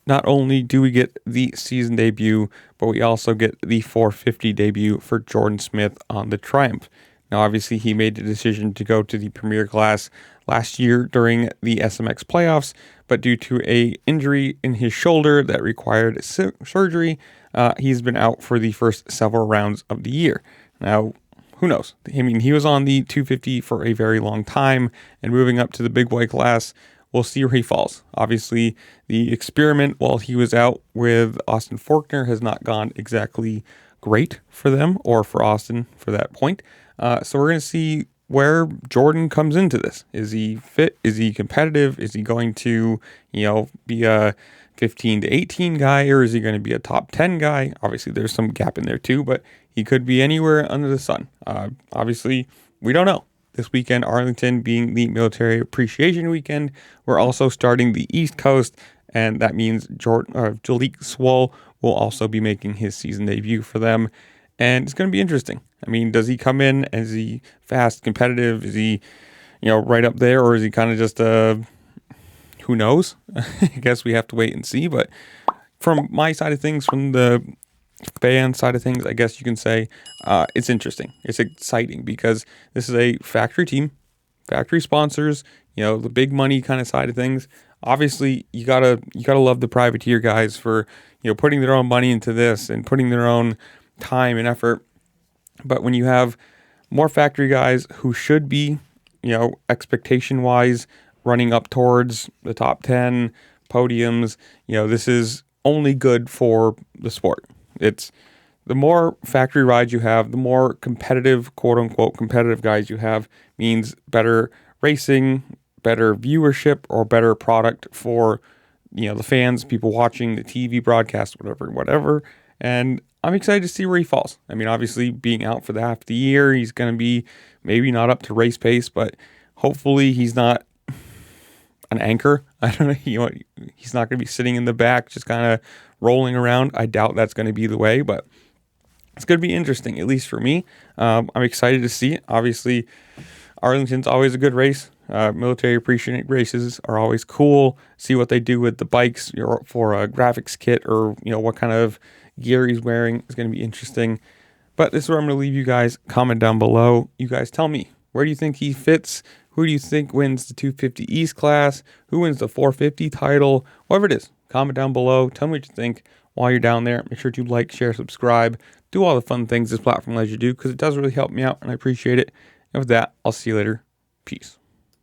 not only do we get the season debut, but we also get the 450 debut for Jordan Smith on the Triumph. Now, obviously, he made the decision to go to the Premier class last year during the SMX playoffs, but due to a injury in his shoulder that required surgery, he's been out for the first several rounds of the year. Now, who knows? I mean, he was on the 250 for a very long time, and moving up to the big boy class, we'll see where he falls. Obviously, the experiment while he was out with Austin Forkner has not gone exactly great for them, or for Austin for that point. So we're going to see where Jordan comes into this. Is he fit? Is he competitive? Is he going to, be a 15 to 18 guy, or is he going to be a top 10 guy? Obviously, there's some gap in there too, but he could be anywhere under the sun. Obviously, we don't know. This weekend, Arlington being the Military Appreciation Weekend, we're also starting the East Coast, and that means Jalek Swoll will also be making his season debut for them, and it's going to be interesting. I mean, does he come in? Is he fast, competitive? Is he, right up there, or is he kind of just who knows? I guess we have to wait and see. But from my side of things, from the fan side of things, I guess you can say it's interesting. It's exciting because this is a factory team, factory sponsors, the big money kind of side of things. Obviously, you gotta love the privateer guys for putting their own money into this and putting their own time and effort. But when you have more factory guys who should be, expectation wise, running up towards the top 10 podiums, this is only good for the sport. It's the more factory rides you have, the more competitive, quote unquote, competitive guys you have, means better racing, better viewership, or better product for, the fans, people watching the TV broadcast, whatever. And I'm excited to see where he falls. I mean, obviously being out for the half of the year, he's going to be maybe not up to race pace, but hopefully he's not an anchor. I don't know, he's not going to be sitting in the back, just kind of rolling around. I doubt that's going to be the way, but it's going to be interesting, at least for me. I'm excited to see it. Obviously, Arlington's always a good race. Military appreciation races are always cool. See what they do with the bikes for a graphics kit, or what kind of gear he's wearing is going to be interesting. But this is where I'm going to leave you guys. Comment down below. You guys tell me, where do you think he fits? Who do you think wins the 250 East class? Who wins the 450 title? Whatever it is, comment down below. Tell me what you think while you're down there. Make sure to like, share, subscribe. Do all the fun things this platform lets you do, because it does really help me out, and I appreciate it. And with that, I'll see you later. Peace.